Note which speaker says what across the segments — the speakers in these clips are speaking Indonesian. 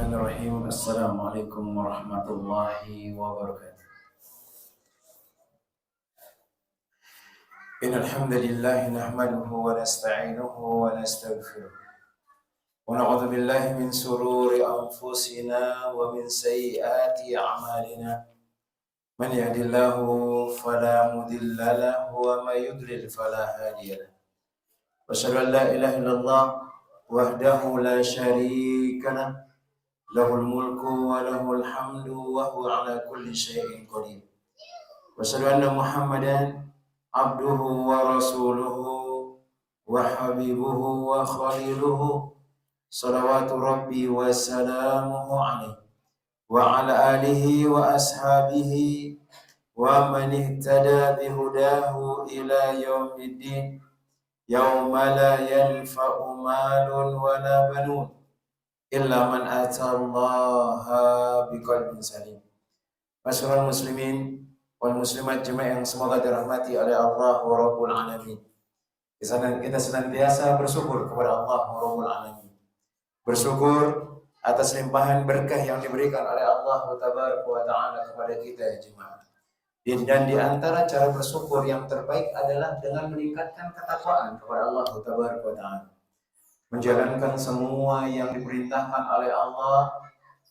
Speaker 1: Bismillahirrahmanirrahim. Assalamualaikum warahmatullahi wabarakatuh. Innal hamdalillah nahmaduhu wa nasta'inuhu wa nastaghfiruh. Wa na'udzu billahi min shururi anfusina wa min sayyiati a'malina. Man yahdihillahu fala mudilla lahu wa may yudlil fala hadiya lahu. Wa asyhadu an la ilaha illallah wahdahu la syarika lahu. Lahul mulku wa lahul hamdu wa huwa ala kulli syai'in qadir. Wa asyhadu anna Muhammadan abduhu wa rasuluhu wa habibuhu wa khaliluhu salawatu rabbi wa salamuhu alaihi wa ala alihi wa ashabihi wa man ihtada bihudahu ila yaumiddin yauma la yanfa'u malun wa la banun illa man atallaha biqalbin salim. Masyarul muslimin wal muslimat jemaah yang semoga dirahmati oleh Allah wa rabbul alamin. Kita senantiasa bersyukur kepada Allah wa rabbul alamin. Bersyukur atas limpahan berkah yang diberikan oleh Allah tabaraka wa taala kepada kita ya jemaah. Dan di antara cara bersyukur yang terbaik adalah dengan meningkatkan ketakwaan kepada Allah tabaraka wa taala. Menjalankan semua yang diperintahkan oleh Allah,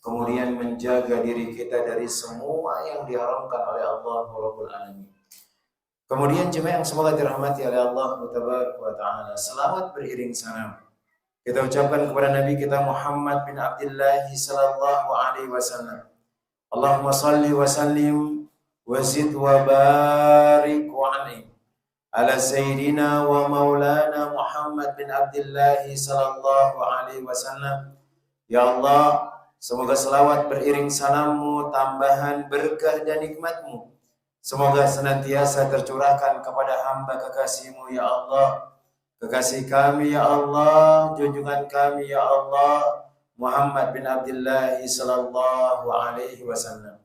Speaker 1: kemudian menjaga diri kita dari semua yang diharamkan oleh Allah Rabbul Alamin. Kemudian jemaah yang semoga dirahmati oleh Allah Tabaraka wa Ta'ala, selawat beriring salam kita ucapkan kepada Nabi kita Muhammad bin Abdullah sallallahu alaihi wasallam. Allahumma salli wa sallim wa zid wa barik wa an'im ala sayyidina wa maulana Muhammad bin Abdullah sallallahu alaihi wasallam. Ya Allah, semoga selawat beriring salammu, tambahan berkah dan nikmatmu, semoga senantiasa tercurahkan kepada hamba kekasihmu ya Allah, kekasih kami ya Allah, junjungan kami ya Allah, Muhammad bin Abdullah sallallahu alaihi wasallam.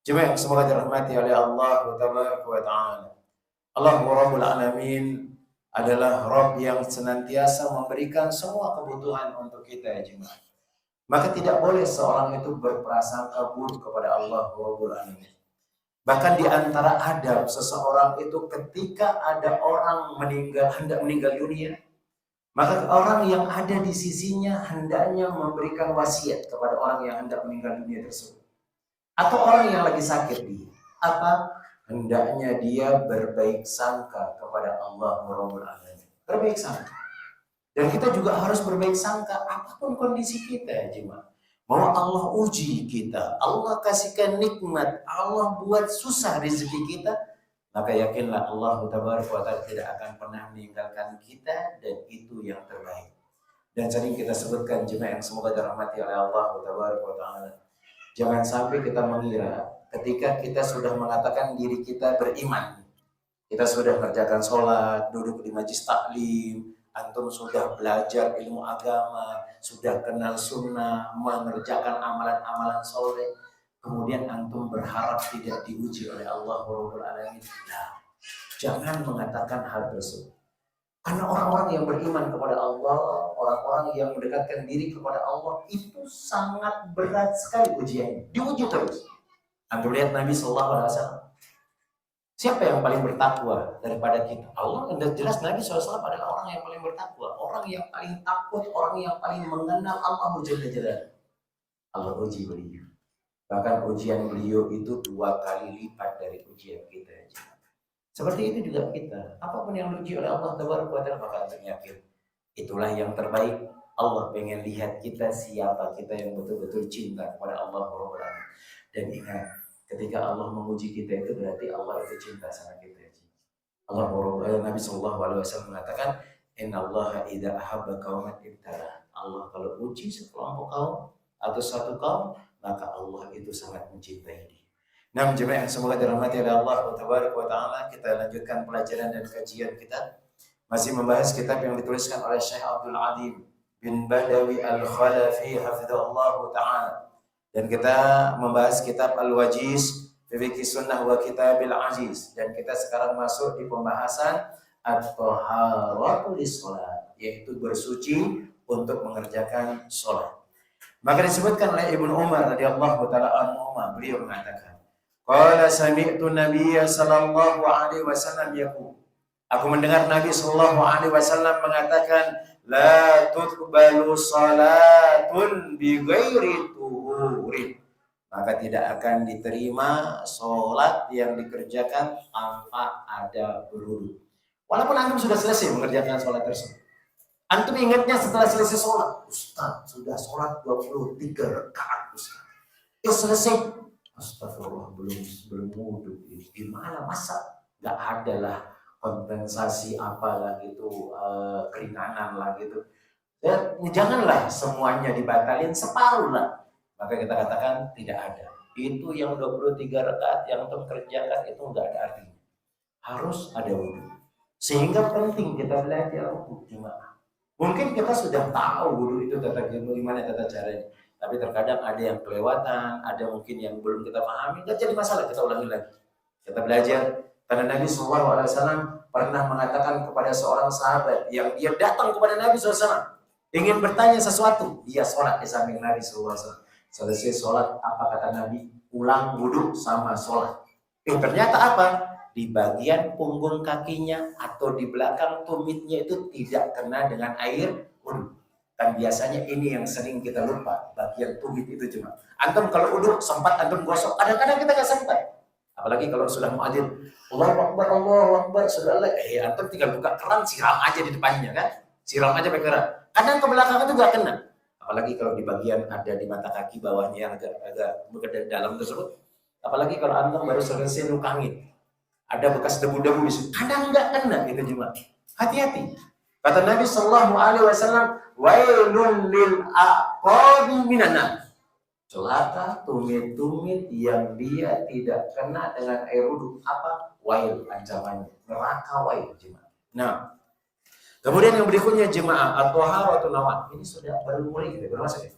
Speaker 1: Jemaah yang semoga dirahmati oleh Allah tabaraka wa ta'ala. Allah Rabbul Alamin adalah Rabb yang senantiasa memberikan semua kebutuhan untuk kita ya jemaah. Maka tidak boleh seorang itu berprasangka buruk kepada Allah Rabbul Alamin. Bahkan di antara adab seseorang itu ketika ada orang hendak meninggal dunia, maka orang yang ada di sisinya hendaknya memberikan wasiat kepada orang yang hendak meninggal dunia tersebut. Atau orang yang lagi sakit hendaknya dia berbaik sangka kepada Allah Rabbul Alamin. Berbaik sangka. Dan kita juga harus berbaik sangka apapun kondisi kita ya jemaah. Bahwa Allah uji kita, Allah kasihkan nikmat, Allah buat susah rezeki kita, maka yakinlah Allah Tabaraka wa Ta'ala tidak akan pernah meninggalkan kita, dan itu yang terbaik. Dan sering kita sebutkan jemaah yang semoga dirahmati oleh Allah Tabaraka wa Ta'ala, jangan sampai kita mengira ketika kita sudah mengatakan diri kita beriman, kita sudah mengerjakan sholat, duduk di majlis taklim, antum sudah belajar ilmu agama, sudah kenal sunnah, mengerjakan amalan-amalan soleh, kemudian antum berharap tidak diuji oleh Allah Rabbul Alamin. Nah, jangan mengatakan hal tersebut. Karena orang-orang yang beriman kepada Allah, orang-orang yang mendekatkan diri kepada Allah, itu sangat berat sekali ujiannya, diuji terus. Antum lihat Nabi Sallallahu Alaihi Wasallam. Siapa yang paling bertakwa daripada kita? Allah. Sudah jelas Nabi SAW adalah orang yang paling bertakwa, orang yang paling takut, orang yang paling mengenal Allah Jalla Jalaluhu. Allah uji beliau. Bahkan ujian beliau itu 2 kali lipat dari ujian kita. Seperti itu juga kita. Apapun yang diuji oleh Allah Tabaraka wa Ta'ala bakal yakin. Itulah yang terbaik. Allah pengen lihat kita siapa kita yang betul-betul cinta kepada Allah Rabbul Alamin. Dan ingat, ketika Allah menguji kita itu berarti Allah itu cinta sama kita. Nabi Sallallahu Alaihi Wasallam mengatakan, Inna Allah idza ahabba qauman ibtala. Allah kalau uji sekelompok kaum atau satu kaum, maka Allah itu sangat mencintai dia. Nah, jemaah yang semoga dirahmati oleh Allah Tabaraka wa Ta'ala, kita lanjutkan pelajaran dan kajian kita. Masih membahas kitab yang dituliskan oleh Syekh Abdul Adim bin Badawi Al-Khalafi hafizahullah ta'ala. Dan kita membahas kitab Al-Wajiz Fiqh Sunnah wa Kitabil Aziz. Dan kita sekarang masuk di pembahasan At-Taharatu lis-shalat, yaitu bersuci untuk mengerjakan sholat. Maka disebutkan oleh Ibnu Umar radhiyallahu taala anhu, beliau mengatakan, qala sami'tu Nabiyya sallallahu alaihi wasallam yaqul. Aku mendengar Nabi sallallahu alaihi wasallam mengatakan, la tuqbalu salatun bi ghairi tuhurin. Maka tidak akan diterima salat yang dikerjakan tanpa ada berwudu. Walaupun antum sudah selesai mengerjakan salat tersebut. Antum ingatnya setelah selesai sholat, Ustaz, sudah sholat 23 rakaat, Ustaz. Ya selesai. Astagfirullah, belum wudhu. Gimana masa? Gak ada lah kompensasi apalah gitu, keringanan lah gitu. Ya, janganlah semuanya dibatalin, separuh lah. Maka kita katakan tidak ada. Itu yang 23 rakaat yang antum kerjakan itu gak ada artinya. Harus ada wudhu. Sehingga penting kita belajar untuk jemaah. Mungkin kita sudah tahu wudhu itu bagaimana tata caranya, tapi terkadang ada yang kelewatan, ada mungkin yang belum kita pahami, dan jadi masalah, kita ulangi lagi. Kita belajar, karena Nabi SAW pernah mengatakan kepada seorang sahabat yang dia datang kepada Nabi SAW, ingin bertanya sesuatu, dia sholat di samping Nabi SAW. Selesai sholat, apa kata Nabi? Ulang wudhu sama sholat. Ternyata apa? Di bagian punggung kakinya atau di belakang tumitnya itu tidak kena dengan air wudhu. Kan biasanya ini yang sering kita lupa, bagian tumit itu cuma. Antum kalau wudhu sempat antum gosok, kadang-kadang kita nggak sempat. Apalagi kalau sudah muadzin, Allahu Akbar, sudah antum tinggal buka keran, siram aja di depannya kan, siram aja pakai keran. Kadang ke belakang itu nggak kena. Apalagi kalau di bagian ada di mata kaki bawahnya yang agak dalam tersebut. Apalagi kalau antum baru selesai nukangin. Ada bekas debu-debu di situ. Kadang enggak kena itu cuma. Hati-hati. Kata Nabi sallallahu alaihi wasallam, wailun lil aqabi minan nar. Celaka tumit-tumit yang dia tidak kena dengan air wudhu. Apa? Wail ancamannya. Neraka wail jemaah. Nah, kemudian yang berikutnya jemaah at-thaharatu naw'an. Ini sudah baru mulai kita bermasuk ya.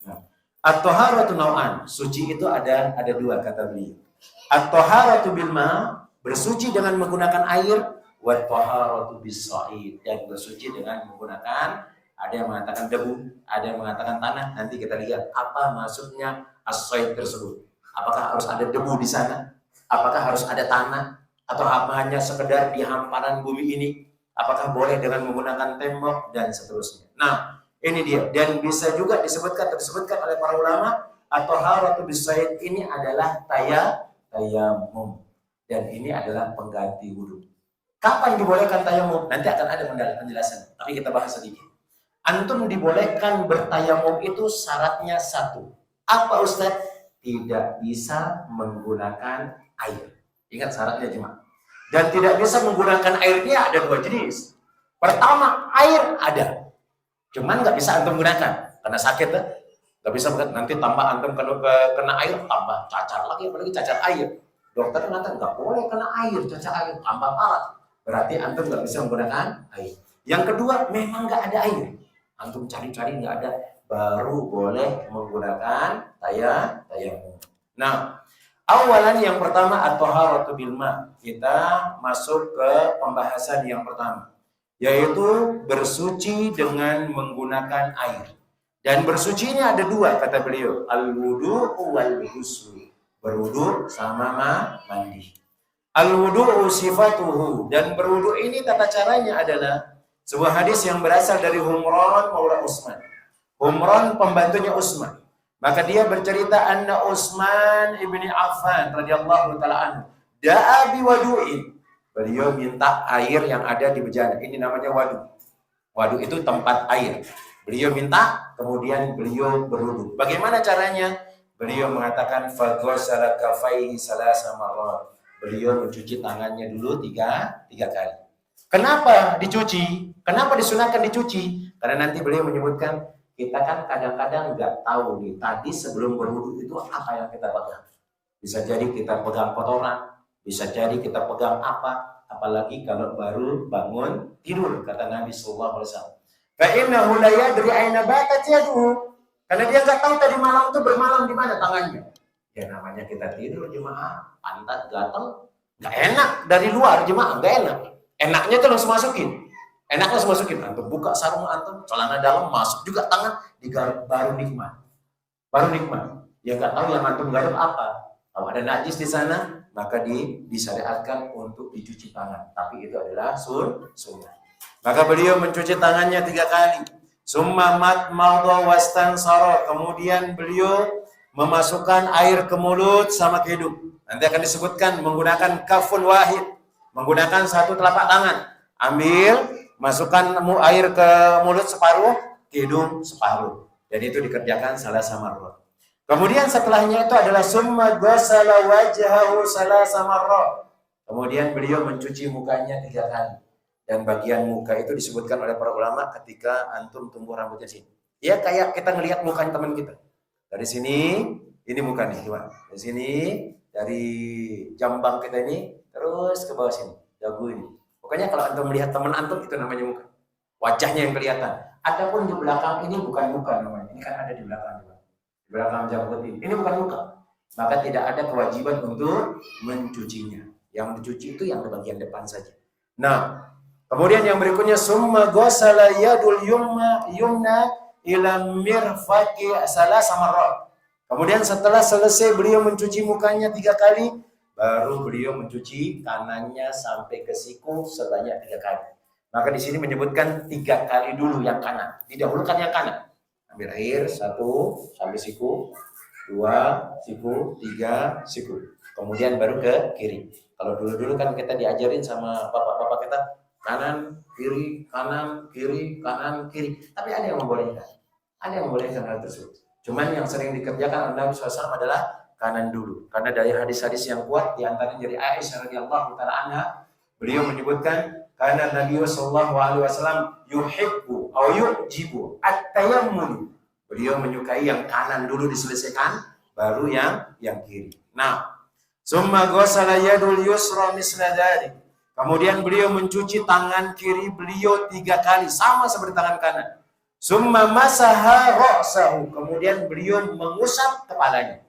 Speaker 1: Nah, at-thaharatu naw'an. Suci itu ada dua kata beliau. At-thaharatu bil ma', bersuci dengan menggunakan air, wa taharatu bis-sha'id, dan bersuci dengan menggunakan, ada yang mengatakan debu, ada yang mengatakan tanah. Nanti kita lihat apa maksudnya as-sha'id tersebut. Apakah harus ada debu di sana? Apakah harus ada tanah? Atau hanya sekedar di hamparan bumi ini? Apakah boleh dengan menggunakan tembok dan seterusnya? Nah, ini dia. Dan bisa juga disebutkan oleh para ulama, at-taharatu bis-sha'id ini adalah tayamum. Dan ini adalah pengganti wudhu. Kapan dibolehkan tayamum? Nanti akan ada penjelasan. Tapi kita bahas sedikit. Antum dibolehkan bertayamum itu syaratnya satu. Apa Ustaz? Tidak bisa menggunakan air. Ingat syaratnya cuma. Dan tidak bisa menggunakan airnya ada dua jenis. Pertama, air ada. Cuman nggak bisa antum gunakan. Karena sakit ya. Nggak bisa, nanti tambah antum kena air, tambah cacar lagi. Apalagi cacar air. Dokter mengatakan nggak boleh kena air, cacar air, tambah parah. Berarti antum nggak bisa menggunakan air. Yang kedua, memang nggak ada air. Antum cari-cari nggak ada, baru boleh menggunakan tayamum. Nah, awalan yang pertama at-thaharatu bil ma'. Kita masuk ke pembahasan yang pertama, yaitu bersuci dengan menggunakan air. Dan bersuci ini ada dua kata beliau, al-wudu wal ghusl. Berwudu sama mandi. Al-wudu'u sifatuhu, dan berwudu ini tata caranya adalah sebuah hadis yang berasal dari Humran Maula Utsman. Humran pembantunya Utsman. Maka dia bercerita anna Utsman ibni Affan radhiyallahu taala anhu da'a bi wadu'in. Beliau minta air yang ada di bejana. Ini namanya wadu. Wadu itu tempat air. Beliau minta, kemudian beliau berwudu. Bagaimana caranya? Beliau mengatakan faghsala kaffaihi salasa marrat. Beliau mencuci tangannya dulu tiga kali. Kenapa dicuci? Kenapa disunahkan dicuci? Karena nanti beliau menyebutkan, kita kan kadang-kadang nggak tahu nih, tadi sebelum berwudu itu apa yang kita pegang. Bisa jadi kita pegang kotoran, bisa jadi kita pegang apa, apalagi kalau baru bangun tidur, kata Nabi sallallahu alaihi wasallam. Fa innahu la yadri aina batat yaduhu. Karena dia nggak tahu tadi malam itu bermalam di mana tangannya. Ya namanya kita tidur jemaah, pantat gatal, nggak enak dari luar jemaah, nggak enak. Enaknya tuh langsung masukin. Enaknya langsung masukin. Antum buka sarung antum, celana dalam masuk juga tangan, digaruk baru nikmat. baru nikmat. Ya nggak tahu yang antum garuk apa. Kalau ada najis di sana, maka disyariatkan untuk dicuci tangan. Tapi itu adalah sunnah. Maka beliau mencuci tangannya 3 kali. Summa madmadha wastansara. Kemudian beliau memasukkan air ke mulut sama ke hidung. Nanti akan disebutkan menggunakan kafun wahid, menggunakan 1 telapak tangan. Ambil, masukkan air ke mulut separuh, ke hidung separuh. Dan itu dikerjakan salasa marrah. Kemudian setelahnya itu adalah summa ghasala wajhahu salasa marrah. Kemudian beliau mencuci mukanya 3 kali. Dan bagian muka itu disebutkan oleh para ulama ketika antum tumbuh rambutnya sini. Ya kayak kita ngelihat mukanya teman kita. Dari sini, ini mukanya, coba. Dari sini, dari jambang kita ini, terus ke bawah sini, dagu ini. Pokoknya kalau antum melihat teman antum itu namanya muka. Wajahnya yang kelihatan. Adapun di belakang ini bukan muka namanya. Ini kan ada di belakang juga. Di belakang janggut ini. Ini bukan muka. Maka tidak ada kewajiban untuk mencucinya. Yang dicuci itu yang di bagian depan saja. Nah, kemudian yang berikutnya summa ghasala yadul yumna ila mirfaqi salasa marrat. Kemudian setelah selesai beliau mencuci mukanya 3 kali, baru beliau mencuci kanannya sampai ke siku sebanyak 3 kali. Maka di sini menyebutkan 3 kali dulu yang kanan. Didahulukan yang kanan. Ambil air 1 sampai siku, 2 siku, 3 siku. Kemudian baru ke kiri. Kalau dulu-dulu kan kita diajarin sama bapak-bapak kita kanan, kiri, kanan, kiri, kanan, kiri. Tapi ada yang membolehkan. Ada yang membolehkan hal tersebut. Cuman yang sering dikerjakan oleh Nabi SAW adalah kanan dulu. Karena dari hadis-hadis yang kuat, diantaranya dari Aisyah radhiyallahu taala anha, beliau menyebutkan karena Nabi SAW yuhibbu atau yujibu at-tayammun. Beliau menyukai yang kanan dulu diselesaikan, baru yang kiri. Nah, summa ghasala yadul yusra misla dzalik. Kemudian beliau mencuci tangan kiri beliau 3 kali sama seperti tangan kanan. Summa masaha ra'sahu. Kemudian beliau mengusap kepalanya.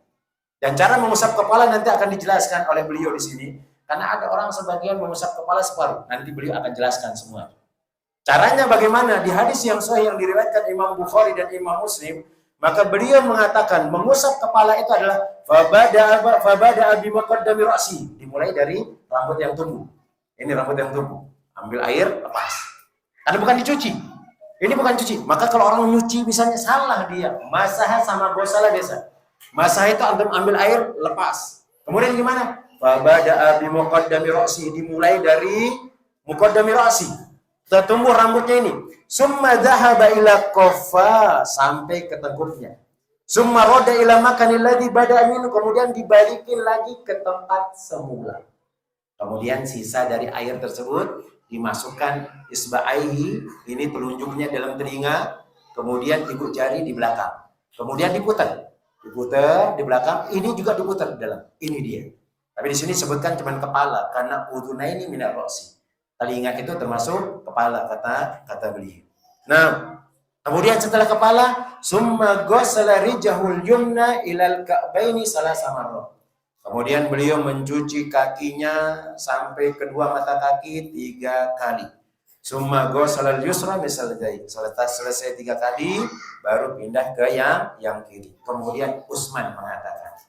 Speaker 1: Dan cara mengusap kepala nanti akan dijelaskan oleh beliau di sini. Karena ada orang sebagian mengusap kepala separuh. Nanti beliau akan jelaskan semua. Caranya bagaimana? Di hadis yang sahih yang diriwayatkan Imam Bukhari dan Imam Muslim, maka beliau mengatakan mengusap kepala itu adalah fabada'a bi muqaddami ra'si. Dimulai dari rambut yang tumbuh. Ini rambut yang tumbuh. Ambil air, lepas. Karena bukan dicuci. Ini bukan cuci. Maka kalau orang nyuci misalnya salah dia. Masaha sama ghasala biasa. Masaha itu antum ambil air, lepas. Kemudian gimana? Fabada'a bi muqaddami ra'si. Dimulai dari muqaddami ra'si. Tertumbuh rambutnya ini. Summa dhahaba ila qaffa. Sampai ke tengkuknya. Summa roda ila makanil ladzi bada'a minhu. Kemudian dibalikin lagi ke tempat semula. Kemudian sisa dari air tersebut dimasukkan isba'aihi, ini telunjuknya dalam telinga, kemudian ibu jari di belakang. Kemudian diputar di belakang, ini juga diputar di dalam. Ini dia. Tapi di sini sebutkan cuma kepala karena udhunaini minar ra'si. Telinga itu termasuk kepala kata beliau. Nah, kemudian setelah kepala, summa ghasala rijahul yumna ilal ka'baini salasa marrat. Kemudian beliau mencuci kakinya sampai kedua mata kaki 3 kali. Summa ghasala al-yusra misal dzalik. Selesai 3 kali baru pindah ke yang kiri. Kemudian Utsman mengatakan,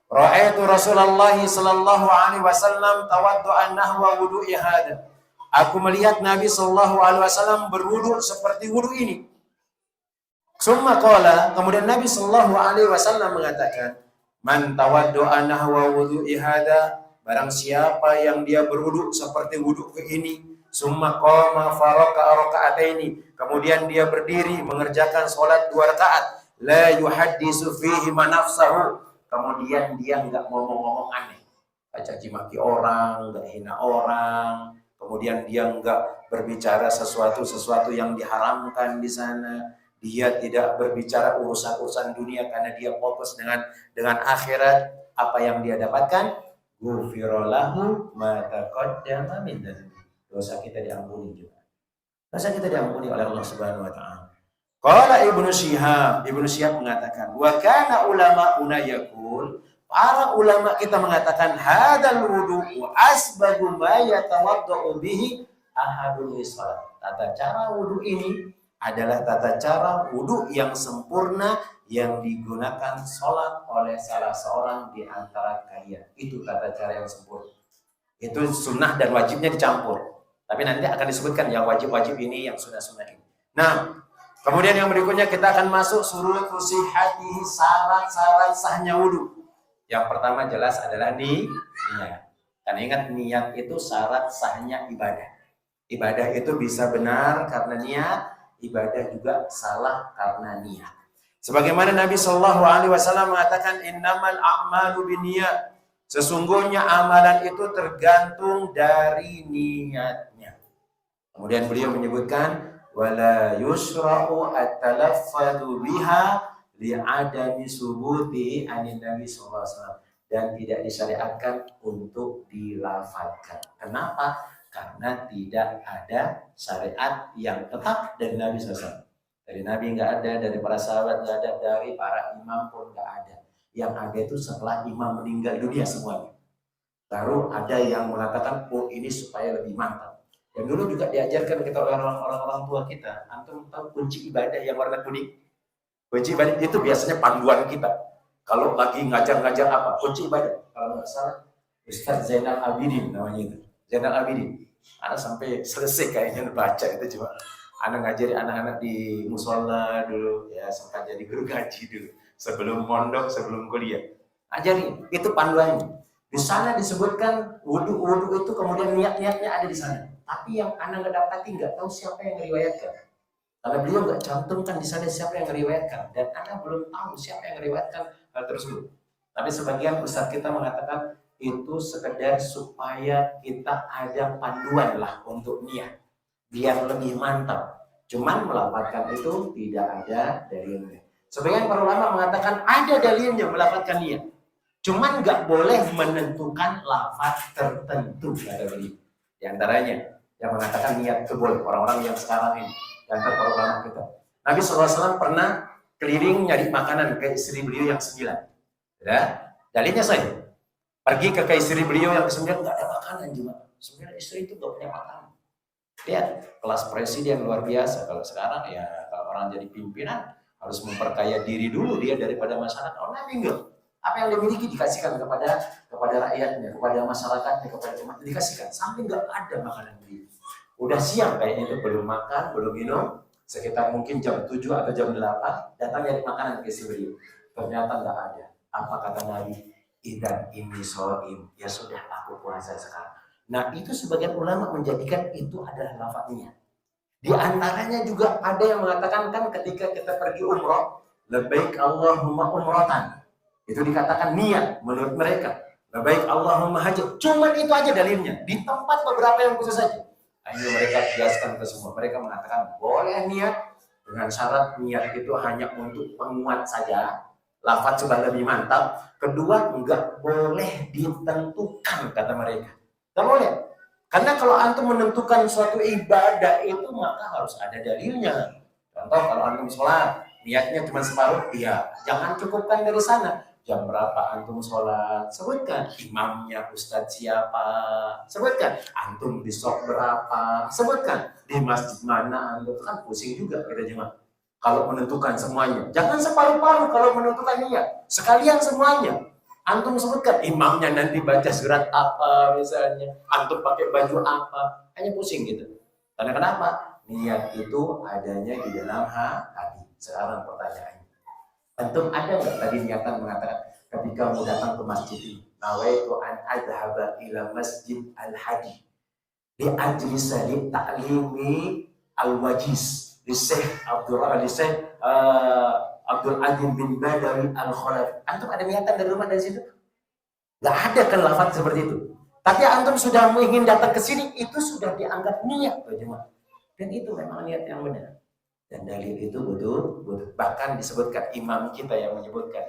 Speaker 1: "Ra'aitu Rasulullah sallallahu alaihi wasallam tawaddu'an nahwa wudu'i hada." Aku melihat Nabi sallallahu alaihi wasallam berwudu seperti wudu ini. Summa qala, kemudian Nabi sallallahu alaihi wasallam mengatakan, "Man tawaddu'a nahwa wudu'i hada." Barang siapa yang dia berwudu seperti wudu ke ini, summa qama faraka raka'ataini, kemudian dia berdiri mengerjakan salat 2 rakaat, la yuhaddisu fihi ma nafsahu, kemudian dia enggak ngomong-ngomong aneh, caci maki orang, enggak hina orang, kemudian dia enggak berbicara sesuatu yang diharamkan di sana. Dia tidak berbicara urusan-urusan dunia karena dia fokus dengan akhirat. Apa yang dia dapatkan? Ghufira lahu ma taqaddama min dhanbi. Dosa kita diampuni juga. Dosa kita diampuni oleh Allah Subhanahu wa taala. Qala Ibnu Syihab mengatakan, wa kana ulama'una yaqul, para ulama kita mengatakan hadzal wudu asbagu ma yatawaddau bihi ahadul salat. Tata cara wudu ini adalah tata cara wudu yang sempurna yang digunakan sholat oleh salah seorang di antara kalian. Itu tata cara yang sempurna. Itu sunnah dan wajibnya dicampur. Tapi nanti akan disebutkan yang wajib-wajib ini, yang sunnah-sunnah ini. Nah, kemudian yang berikutnya kita akan masuk surut sihhatihi, syarat-syarat sahnya wudu. Yang pertama jelas adalah niat. Karena ingat, niat itu syarat sahnya ibadah. Ibadah itu bisa benar karena niat, ibadah juga salah karena niat. Sebagaimana Nabi Shallallahu Alaihi Wasallam mengatakan, innamal a'malu binniyat. Sesungguhnya amalan itu tergantung dari niatnya. Kemudian beliau menyebutkan, wala yusra'u at-talaffadhu biha li'adami subuti anin Nabi sallallahu alaihi wasallam, dan tidak disyariatkan untuk dilafadzkan. Kenapa? Karena tidak ada syariat yang tetap dari Nabi SAW. Dari Nabi nggak ada, dari para sahabat nggak ada, dari para imam pun nggak ada. Yang ada itu setelah imam meninggal dunia semuanya. Baru ada yang mengatakan, oh ini supaya lebih mantap. Dan dulu juga diajarkan kita oleh orang-orang tua kita, antum tahu kunci ibadah yang warna kuning? Kunci ibadah itu biasanya panduan kita. Kalau lagi ngajar-ngajar apa? Kunci ibadah. Kalau nggak salah, Ustaz Zainal Abidin namanya itu. Zainal Abidin. Anak sampai selesai kayaknya baca itu, cuma anak ngajari anak-anak di musola dulu, ya sempat jadi guru ngaji dulu. Sebelum mondok, sebelum kuliah. Ajari, itu panduannya. Di sana disebutkan wudu itu, kemudian niat-niatnya ada di sana. Tapi yang anak nggak dapati, nggak tahu siapa yang meriwayatkan. Karena beliau nggak cantumkan di sana siapa yang meriwayatkan, dan anak belum tahu siapa yang meriwayatkan hal tersebut. Tapi sebagian ustaz kita mengatakan itu sekedar supaya kita ada panduan lah untuk niat, biar lebih mantap. Cuman melafadzkan itu tidak ada dalilnya. Sebagian para ulama mengatakan ada dalilnya melafadzkan niat. Cuman nggak boleh menentukan lafaz tertentu, kata beliau. Di antaranya yang mengatakan niat itu boleh, orang-orang yang sekarang ini, dan para ulama kita. Nabi SAW pernah keliling nyari makanan ke istri beliau yang 9. Ya, dalilnya saya pergi ke istri beliau yang ke-9, nggak ada makanan juga. 9 istri itu nggak punya makanan. Lihat, kelas presiden luar biasa. Kalau sekarang ya, kalau orang jadi pimpinan harus memperkaya diri dulu dia daripada masyarakat. Oh, Nabi enggak. Apa yang dimiliki dikasihkan kepada rakyatnya, kepada masyarakatnya, kepada umat, dikasihkan. Sampai nggak ada makanan beliau. Udah siang kayaknya itu, belum makan, belum minum. Sekitar mungkin jam 7 atau jam 8 datang nyari makanan ke istri beliau. Ternyata nggak ada. Apa kata Nabi? Idan ini so'im. Ya sudah, aku puasa sekarang. Nah, itu sebagian ulama menjadikan itu adalah lafadznya. Di antaranya juga ada yang mengatakan, kan ketika kita pergi umroh, labbaik Allahumma umrotan. Itu dikatakan niat menurut mereka. Labbaik Allahumma haji. Cuma itu aja dalilnya. Di tempat beberapa yang khusus saja. Ayo mereka jelaskan ke semua. Mereka mengatakan boleh niat dengan syarat niat itu hanya untuk penguat saja. Lafaz sudah lebih mantap. Kedua, enggak boleh ditentukan, kata mereka. Enggak boleh. Karena kalau antum menentukan suatu ibadah itu, maka harus ada dalilnya. Contoh, kalau antum sholat, niatnya cuma separuh, ya jangan cukupkan dari sana. Jam berapa antum sholat? Sebutkan. Imamnya ustadz siapa? Sebutkan. Antum di shop berapa? Sebutkan. Di masjid mana antum? Kan pusing juga kita jemaah. Kalau menentukan semuanya, jangan separuh-paruh kalau menentukan niat. Sekalian semuanya. Antum sebutkan imamnya nanti baca surat apa misalnya, antum pakai baju apa, hanya pusing gitu. Karena kenapa? Niat itu adanya di dalam hati. Sekarang pertanyaannya, antum ada nggak tadi niatan mengatakan ketika mau datang ke masjid ini, nawaitu an adhaba ila masjid al-hadi li ajlisa li ta'limi al-wajiz di Syekh Abdul Adim bin Badawi Al-Khalafi. Antum ada niatan dari rumah dari situ? Gak ada kan lafaz seperti itu. Tapi antum sudah ingin datang ke sini, itu sudah dianggap niat, jemaah. Dan itu memang niat yang benar. Dan dalil itu betul. Bahkan disebutkan imam kita yang menyebutkan.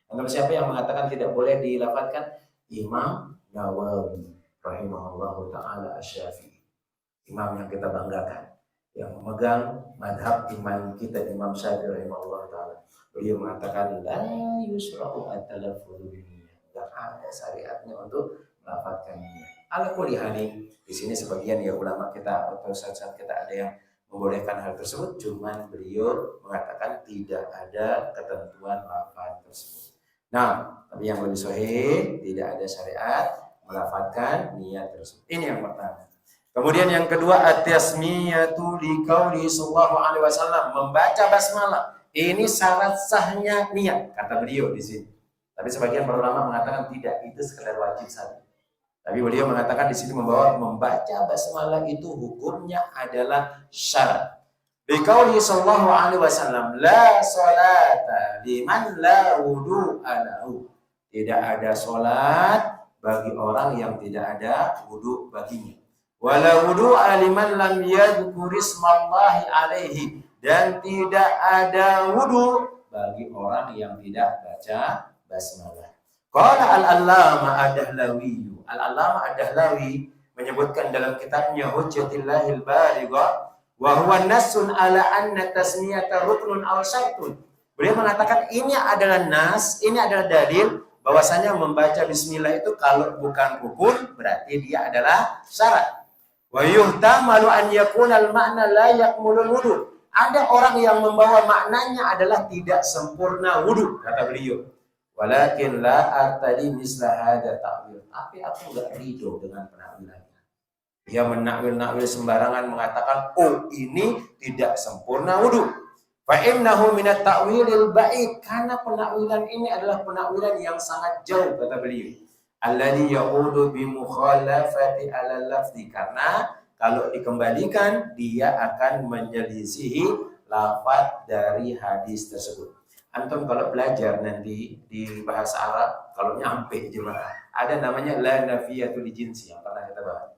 Speaker 1: Antum siapa yang mengatakan tidak boleh dilafazkan? Imam Nawawi rahimahullahu taala asy-Syafi'i. Imam yang kita banggakan, yang memegang madhab iman kita, Imam Syafi'i rahimahullah ta'ala. Beliau mengatakan la yusra'u at-talaffudhu binniyah. Enggak ada syariatnya untuk melafadzkan niat. Ala kulli halin, di sini sebagian ya ulama kita atau ustaz kita ada yang membolehkan hal tersebut, cuman beliau mengatakan tidak ada ketentuan lafaz tersebut. Nah, tapi yang lebih sahih tidak ada syariat melafazkan niat tersebut. Ini yang pertama. Kemudian yang kedua, at-tasmiyatu liqauli sallallahu alaihi wasallam, membaca basmalah. Ini syarat sahnya niat, kata beliau di sini. Tapi sebagian para ulama mengatakan tidak, itu sekedar wajib saja. Tapi beliau mengatakan di sini membaca basmalah itu hukumnya adalah syarat. Liqauli sallallahu alaihi wasallam, la salata liman la wudu'a lahu. Tidak ada salat bagi orang yang tidak ada wudu baginya. Wala wudu'a liman lam yadhkur ismallahi alaihi, dan tidak ada wudu bagi orang yang tidak baca basmalah. Qala al-allama ad-Dahlawi. Al-allama ad-Dahlawi menyebutkan dalam kitabnya Hujjatillahil Balighah wa huwa nassun ala anna tasmiyata ruknun aw syartun. Beliau mengatakan ini adalah nas, ini adalah dalil bahwasanya membaca bismillah itu kalau bukan rukun berarti dia adalah syarat. Wa yuhtamalu an yakuna al-ma'na la yakmulul wudu. Ada orang yang membawa maknanya adalah tidak sempurna wudu, kata beliau. Walakin la artadi misla hadza ta'wil. Tapi aku enggak ridho dengan penakwilannya. Dia menakwil sembarangan mengatakan, "Oh, ini tidak sempurna wudu." Fa innahu minat ta'wilil ba'id. Karena penakwilan ini adalah penakwilan yang sangat jauh, kata beliau. Alladhi ya'udu bi mukhalafati 'ala lafzi, karena kalau dikembalikan dia akan menyelisihi lafaz dari hadis tersebut. Antum kalau belajar nanti di bahasa Arab, kalau nyampe jemaah, ada namanya la nafiyatul jinsi yang pernah kita bahas.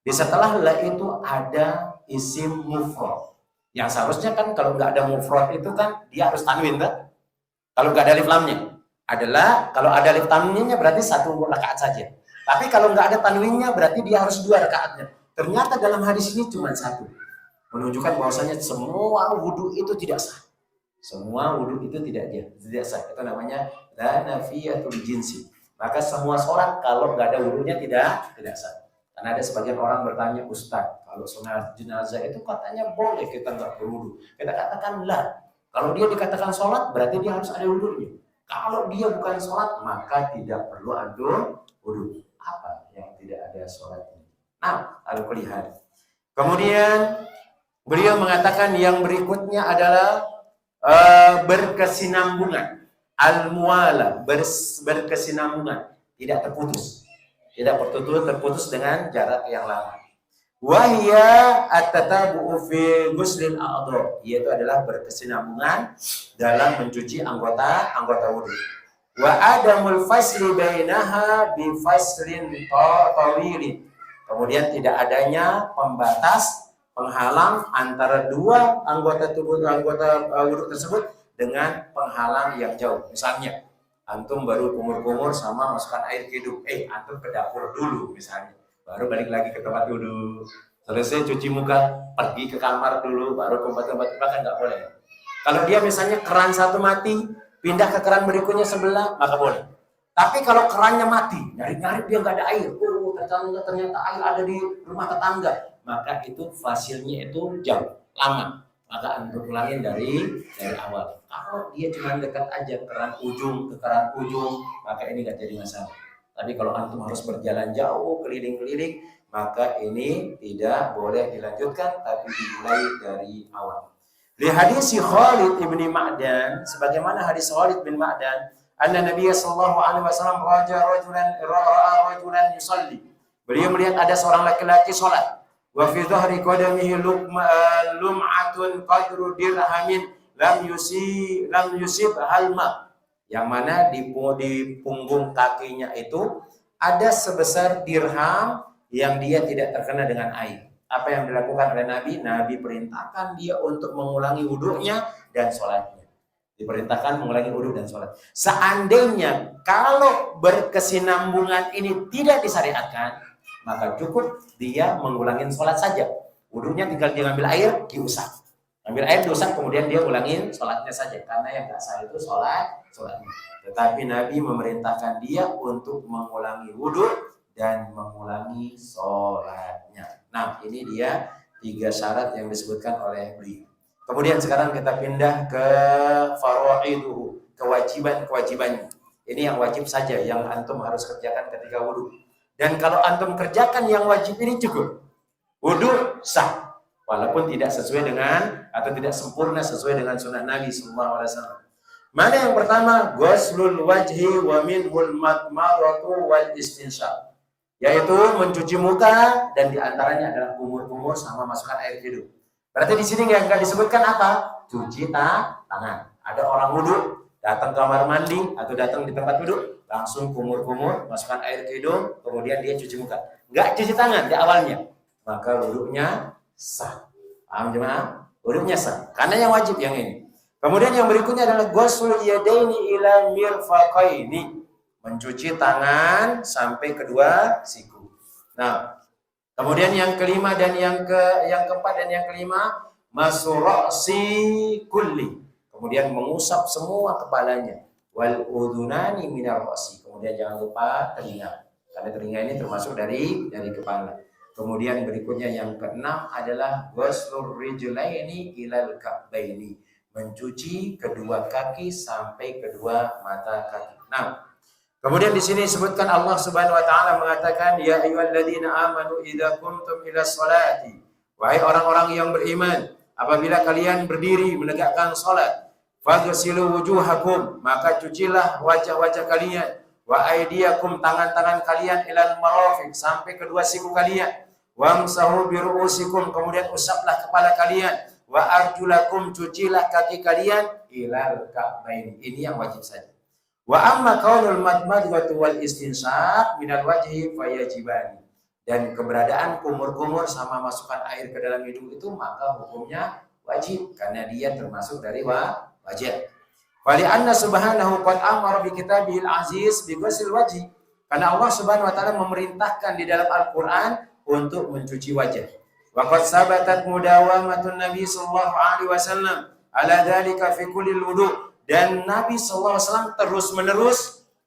Speaker 1: Di setelah la itu ada isim mufrad. Yang seharusnya kan kalau nggak ada mufrad itu kan dia harus tanwin kan? Kalau nggak ada alif lamnya. Adalah kalau ada alif tanwinnya berarti 1 rakaat saja. Tapi kalau nggak ada tanwinnya berarti dia harus 2 rakaatnya. Ternyata dalam hadis ini cuma 1. Menunjukkan bahwasanya semua wudu itu tidak sah. Semua wudu itu tidak sah. Itu namanya la nafiyatul jinsi. Maka semua sholat kalau nggak ada wudunya tidak sah. Karena ada sebagian orang bertanya, "Ustaz, kalau sholat jenazah itu katanya boleh kita nggak berwudu." Kita katakan lah. Kalau dia dikatakan sholat berarti dia harus ada wudunya. Kalau dia bukan sholat, maka tidak perlu ada wudu. Apa yang tidak ada sholatnya? Nah, lalu lihat. Kemudian beliau mengatakan yang berikutnya adalah berkesinambungan. Al-muwala, berkesinambungan, tidak terputus. Tidak terputus dengan jarak yang lama. Wahya at-tatabu'u fi ghuslil a'dha, yaitu adalah berkesinambungan dalam mencuci anggota wudu. Wa adamul fasli bainaha bi faslin tawilin. Kemudian tidak adanya pembatas, penghalang antara dua anggota wudu tersebut dengan penghalang yang jauh. Misalnya, antum baru kumur-kumur sama masukkan air ke hidung, antum ke dapur dulu misalnya. Baru balik lagi ke tempat dulu. Selesai cuci muka, pergi ke kamar dulu, baru ke tempat kan nggak boleh. Kalau dia misalnya keran satu mati, pindah ke keran berikutnya sebelah, maka boleh. Tapi kalau kerannya mati, nyari-nyari dia nggak ada air, ternyata air ada di rumah tetangga, maka itu fasilnya itu jauh, lama. Maka antum ulangin dari awal. Kalau dia cuma dekat aja keran ujung ke keran ujung, maka ini nggak jadi masalah. Tapi kalau antum harus berjalan jauh, keliling-keliling, maka ini tidak boleh dilanjutkan, tapi dimulai dari awal. Di hadis Khalid ibn Ma'dan, sebagaimana hadis Khalid bin Ma'dan, anna Nabi sallallahu alaihi wasallam ra'a rajulan yusalli. Beliau melihat ada seorang laki-laki salat. Wa fi dhahri qadamihi lum'atun qadru dirhamin lam yusib halma. Yang mana di punggung kakinya itu ada sebesar dirham yang dia tidak terkena dengan air. Apa yang dilakukan oleh Nabi? Nabi perintahkan dia untuk mengulangi wudunya dan sholatnya. Diperintahkan mengulangi wudu dan sholat. Seandainya kalau berkesinambungan ini tidak disyariatkan, maka cukup dia mengulangi sholat saja. Wudunya tinggal dia ngambil air, diusap. Ambil air diusap, kemudian dia ulangin sholatnya saja. Karena yang nggak sah itu sholatnya. Tetapi Nabi memerintahkan dia untuk mengulangi wudu dan mengulangi sholatnya. Nah, ini dia 3 syarat yang disebutkan oleh beliau. Kemudian sekarang kita pindah ke faraiduhu, kewajiban-kewajibannya. Ini yang wajib saja yang antum harus kerjakan ketika wudu. Dan kalau antum kerjakan yang wajib ini cukup, wudu sah, walaupun tidak sesuai dengan atau tidak sempurna sesuai dengan sunnah Nabi SAW. Mana yang pertama? Ghuslul wajhi wa minhul madmadatu wal istinsyaq, yaitu mencuci muka dan diantaranya adalah kumur-kumur sama masukkan air hidung. Berarti di sini nggak disebutkan apa? Cuci tangan. Ada orang wudhu, datang ke kamar mandi atau datang di tempat wudhu, langsung kumur-kumur, masukkan air ke hidung, kemudian dia cuci muka. Nggak cuci tangan di awalnya, maka wudhunya sah. Paham jemaah? Wudhunya sah. Karena yang wajib yang ini. Kemudian yang berikutnya adalah ghusl yadaini ila mirfaqaini, mencuci tangan sampai kedua siku. Nah, kemudian yang kelima dan yang keempat dan yang kelima, masurasi kulli, kemudian mengusap semua kepalanya, wal udhunani minar ra'si, kemudian jangan lupa telinga, karena telinga ini termasuk dari kepala. Kemudian berikutnya yang keenam adalah ghuslur rijlaini ilal ka'baini, mencuci kedua kaki sampai kedua mata kaki. Nah, kemudian di sini disebutkan Allah Subhanahu wa taala mengatakan, ya ayyuhalladzina amanu idza qumtum ila sholati, wahai orang-orang yang beriman, apabila kalian berdiri menegakkan salat, faghsilu wujuhakum, maka cucilah wajah-wajah kalian, wa aydiyakum, tangan-tangan kalian, ilal marafiq, sampai kedua siku kalian, wamsahu bi ru'usikum, kemudian usaplah kepala kalian, wa arjulakum, cucilah kaki kalian, ilal ka'bain. Ini yang wajib saja. Wa amma qaulul madmadatu wal istinsyaq minal wajhi fayajibani, dan keberadaan kumur-kumur sama masukkan air ke dalam hidung itu maka hukumnya wajib karena dia termasuk dari wajib. Fali anna subhanahu qad amara bi kitabihil aziz bi ghusl wajhi, karena Allah Subhanahu wa taala memerintahkan di dalam Al-Qur'an untuk mencuci wajah. Wa qad sabatat mudawamatun Nabi sallallahu alaihi wasallam ala dzalika fi kulli wudu', dan Nabi sallallahu alaihi wasallam terus-menerus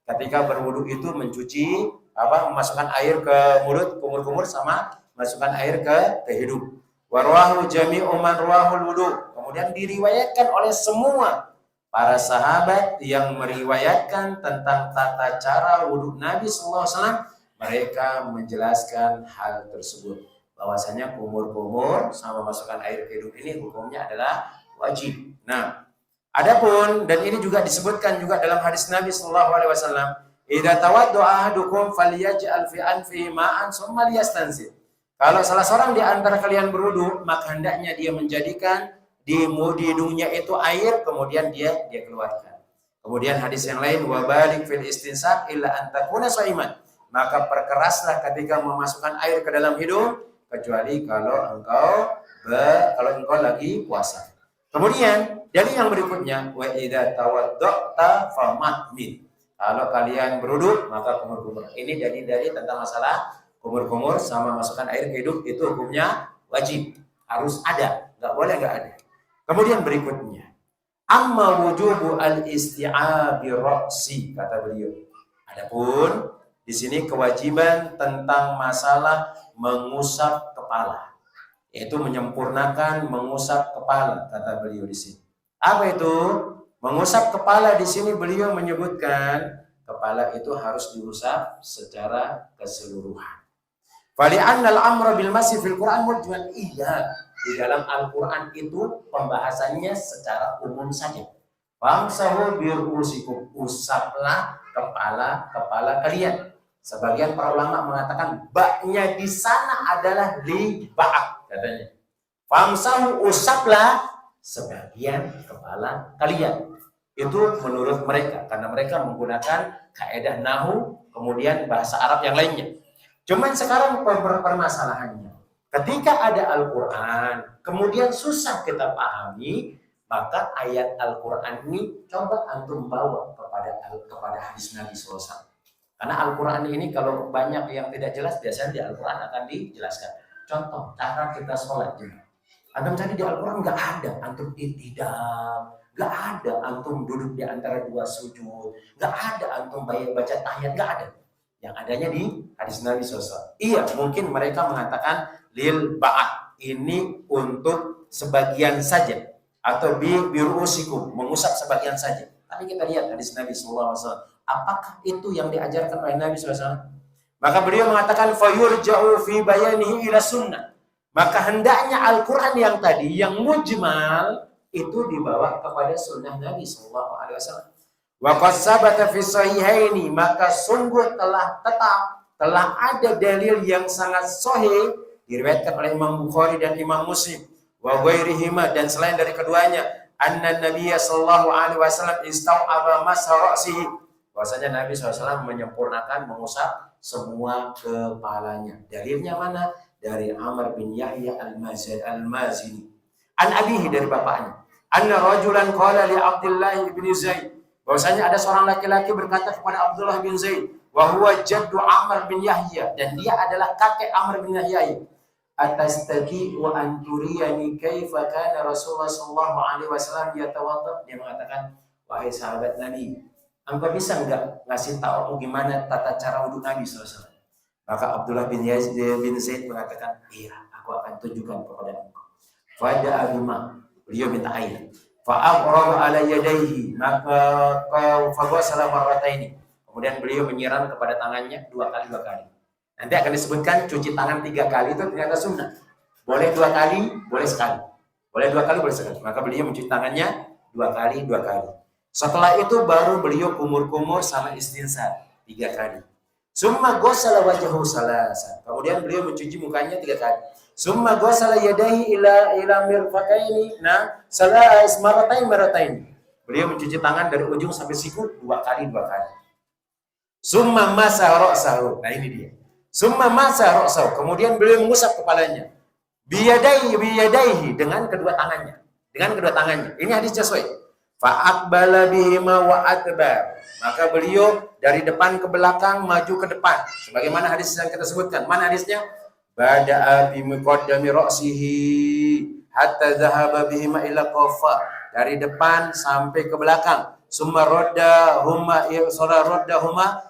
Speaker 1: ketika berwudu itu mencuci memasukkan air ke mulut, kumur-kumur sama masukkan air ke hidung. Warwahu jami'u man rawahul wudu, kemudian diriwayatkan oleh semua para sahabat yang meriwayatkan tentang tata cara wudu Nabi sallallahu alaihi wasallam, mereka menjelaskan hal tersebut, bahwasanya kumur-kumur sama masukkan air ke hidung ini hukumnya adalah wajib. Nah, adapun dan ini juga disebutkan juga dalam hadis Nabi sallallahu alaihi wasallam, idza tawadda'a ahadukum falyaj'al fi anfihi ma'an tsumma liyastanzil. Kalau salah seorang di antara kalian berwudu, maka hendaknya dia menjadikan di hidungnya itu air, kemudian dia keluarkan. Kemudian hadis yang lain, wa balik fil istinsak illa an takuna shaiman, maka perkeraslah ketika memasukkan air ke dalam hidung kecuali kalau engkau lagi puasa. Kemudian dari yang berikutnya, wa idza tawadda'ta famadmid, kalau kalian berwudu maka kumur-kumur. Ini dari tentang masalah kumur-kumur sama masukkan air ke hidung itu hukumnya wajib, harus ada, nggak boleh nggak ada. Kemudian berikutnya, amma wujubu al-isti'abi ra'si, kata beliau. Adapun di sini kewajiban tentang masalah mengusap kepala, yaitu menyempurnakan mengusap kepala, kata beliau di sini. Apa itu? Mengusap kepala di sini beliau menyebutkan kepala itu harus diusap secara keseluruhan. Fali annal amra bil masih fil Quran mujmal, iya, di dalam Al-Qur'an itu pembahasannya secara umum saja. Famsahu bi ru'usikum, usaplah kepala kalian. Sebagian para ulama mengatakan baknya di sana adalah li ba'at, katanya. Famsahu, usaplah sebagian kepala kalian. Itu menurut mereka, karena mereka menggunakan kaidah nahu, kemudian bahasa Arab yang lainnya. Cuman sekarang permasalahannya, ketika ada Al-Quran, kemudian susah kita pahami, maka ayat Al-Quran ini coba antum bawa kepada hadis Nabi SAW. Karena Al-Quran ini kalau banyak yang tidak jelas, biasanya di Al-Quran akan dijelaskan. Contoh, cara kita sholat juga. Antum cari di Al-Quran nggak ada antum i'tidal, nggak ada antum duduk di antara dua sujud, nggak ada antum baca tahiyat, nggak ada. Yang adanya di hadis Nabi SAW. Iya, mungkin mereka mengatakan lil ba'at, ini untuk sebagian saja atau birusikum, mengusap sebagian saja. Tapi kita lihat hadis Nabi SAW, apakah itu yang diajarkan oleh Nabi SAW? Maka beliau mengatakan fayurja'u fi bayanihi ila sunnah. Maka hendaknya Al-Quran yang tadi, yang mujmal, itu dibawa kepada sunnah Nabi SAW. Wa qad sabata fi sahihaini, maka sungguh telah ada dalil yang sangat sahih diriwayatkan oleh Imam Bukhari dan Imam Muslim wa ghairihima, dan selain dari keduanya, anna Nabiy sallallahu alaihi wasallam istau'aba masha ra'sihi, bahwasanya Nabi SAW menyempurnakan mengusap semua kepalanya. Dalilnya mana? Dari Amr bin Yahya al-Mazini. An abihi, dari bapaknya. Anna rajulan qala li Abdullah bin Zaid, bahwasanya ada seorang laki-laki berkata kepada Abdullah bin Zaid, wa huwa jaddu Amr bin Yahya, dan dia adalah kakek Amr bin Yahya. Atastati'u an turiyani kaifa kana Rasulullah sallallahu alaihi wasallam yatawadda. Dia mengatakan, wahai sahabat Nabi, engkau bisa enggak ngasih tahu aku gimana tata cara wudu Nabi SAW? Maka Abdullah bin Zaid mengatakan, iya, aku akan tunjukkan kepada engkau. Fada'a bima, beliau minta air. Fa'aqrara ala yadayhi, maka faghasala marrataini. Kemudian beliau menyiram kepada tangannya dua kali. Nanti akan disebutkan cuci tangan 3 kali itu ternyata sunnah. Boleh 2 kali, boleh sekali. Boleh 2 kali, boleh sekali. Maka beliau mencuci tangannya 2 kali. Setelah itu baru beliau kumur-kumur sama istinsar 3 kali. Summa ghassala wajhahu salasa. Kemudian beliau mencuci mukanya 3 kali. Summa ghassala yadayhi ila mirfaqaini, salas maratain. Beliau mencuci tangan dari ujung sampai siku 2 kali. Summa masa ra'sahu. Nah ini dia. Summa masa ra'sahu. Kemudian beliau mengusap kepalanya. Biyadaihi, dengan kedua tangannya. Ini hadis sesuai. Fa'aqbala bihima wa adbar. Maka beliau dari depan ke belakang, maju ke depan. Sebagaimana hadis yang kita sebutkan. Mana hadisnya? Bada'a bi muqaddami ra'sihi hatta dhahaba bihima ila qafa. Dari depan sampai ke belakang. Summa raddahuma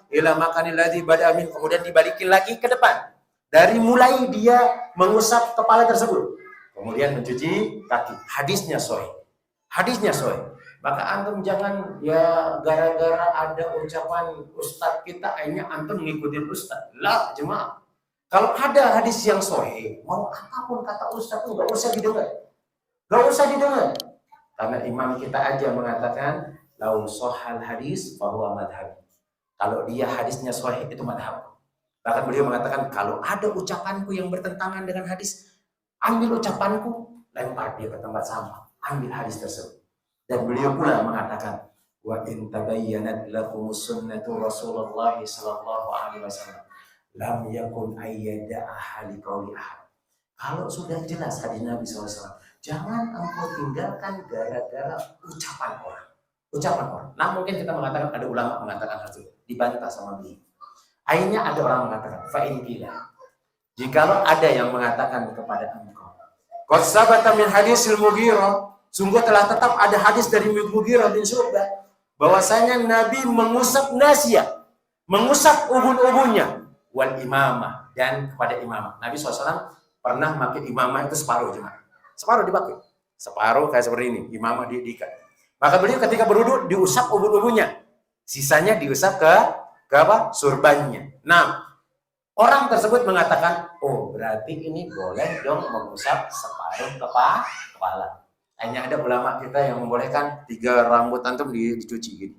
Speaker 1: ila makanil ladzi bada'a min. Kemudian dibalikin lagi ke depan. Dari mulai dia mengusap kepala tersebut. Kemudian mencuci kaki. Hadisnya sahih. Maka antum jangan ya gara-gara ada ucapan ustaz kita akhirnya antum ngikutin ustaz. Lah jemaah. Kalau ada hadis yang sahih, mau apapun kata ustaz pun enggak usah didengar. Karena imam kita aja mengatakan lau sahal hadis bahwa madhab. Kalau dia hadisnya sahih itu madhab. Bahkan beliau mengatakan kalau ada ucapanku yang bertentangan dengan hadis, ambil ucapanku, lempar dia ke tempat sampah, ambil hadis tersebut. Dan beliau pula mengatakan, wa in tabayyanat lakum sunnatu Rasulullah sallallahu alaihi wasallam, lam yakun ayyada'a li qauli ahad. Kalau sudah jelas hadis Nabi SAW, jangan engkau tinggalkan gara-gara ucapan orang. Nah mungkin kita mengatakan, ada ulama mengatakan hal itu, dibantah sama beliau. Akhirnya ada orang mengatakan, fa'in bila, jikalau ada yang mengatakan kepada engkau, qad sabata min hadisil Mughirah, sungguh telah tetap ada hadis dari Mughirah bin Syu'bah, bahwasanya Nabi mengusap nasiyah, mengusap ubun-ubunnya, wal imamah, dan kepada imamah. Nabi SAW pernah pakai imamah itu separuh dipakai. Separuh kayak seperti ini, imamah diikat. Maka beliau ketika berwudu diusap ubun-ubunnya, sisanya diusap ke surbannya. Nah, orang tersebut mengatakan, oh berarti ini boleh dong mengusap separuh kepala. Hanya ada ulama kita yang membolehkan 3 rambut antum dicuci gitu.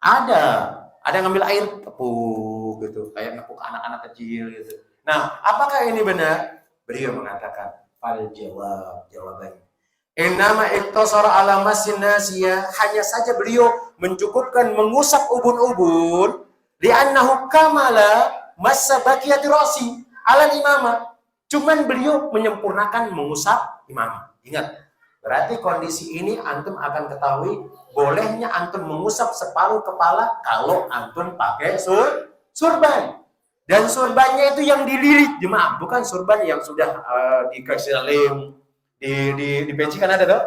Speaker 1: Ada yang ngambil air tepuk gitu, kayak nepuk anak-anak kecil gitu. Nah, apakah ini benar? Beliau mengatakan, fal jawabannya. Innama iktasara ala masin nasiyah, hanya saja beliau mencukupkan mengusap ubun-ubun, li'annahu kamala massa baqiyati ra'si ala imamah. Cuman beliau menyempurnakan mengusap imamah. Ingat, berarti kondisi ini antum akan ketahui bolehnya antum mengusap separuh kepala kalau antum pakai surban. Dan surbannya itu yang dililit, jemaah, bukan surban yang sudah dikasih lem, di peci kan ada tuh,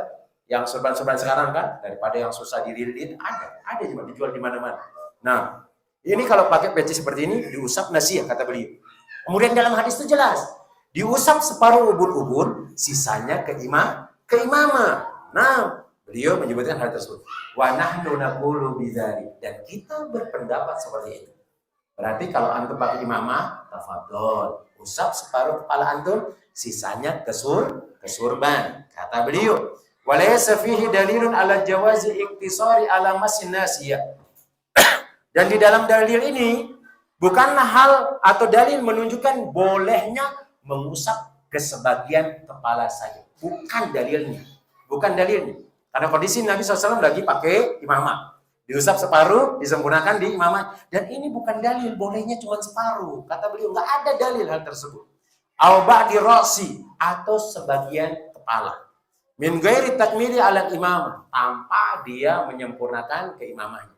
Speaker 1: yang surban-surban sekarang kan, daripada yang susah dililit, ada cuma dijual di mana-mana. Nah, ini kalau pakai peci seperti ini diusap nasiyah kata beliau. Kemudian dalam hadis itu jelas,
Speaker 2: Diusap separuh ubun-ubun, sisanya ke imamah. Nah, beliau menyebutkan hal tersebut. Wa nahnu naqulu bidzalik, dan kita berpendapat seperti itu. Berarti kalau antum pakai imamah, tafadhol, usap separuh kepala antum, sisanya ke surban. Kata beliau, walaysa fihi dalilun ala jawazi iktisari ala masin nasiyah. Dan di dalam dalil ini bukanlah hal atau dalil menunjukkan bolehnya mengusap ke sebagian kepala saja. Bukan dalilnya. Bukan dalilnya. Karena kondisi Nabi SAW lagi pakai imamah. Diusap separuh, disempurnakan di imamah. Dan ini bukan dalil, bolehnya cuma separuh. Kata beliau, nggak ada dalil hal tersebut. Au ba'di ra'si, atau sebagian kepala. Min ghairi takmili ala imamah, tanpa dia menyempurnakan keimamahnya.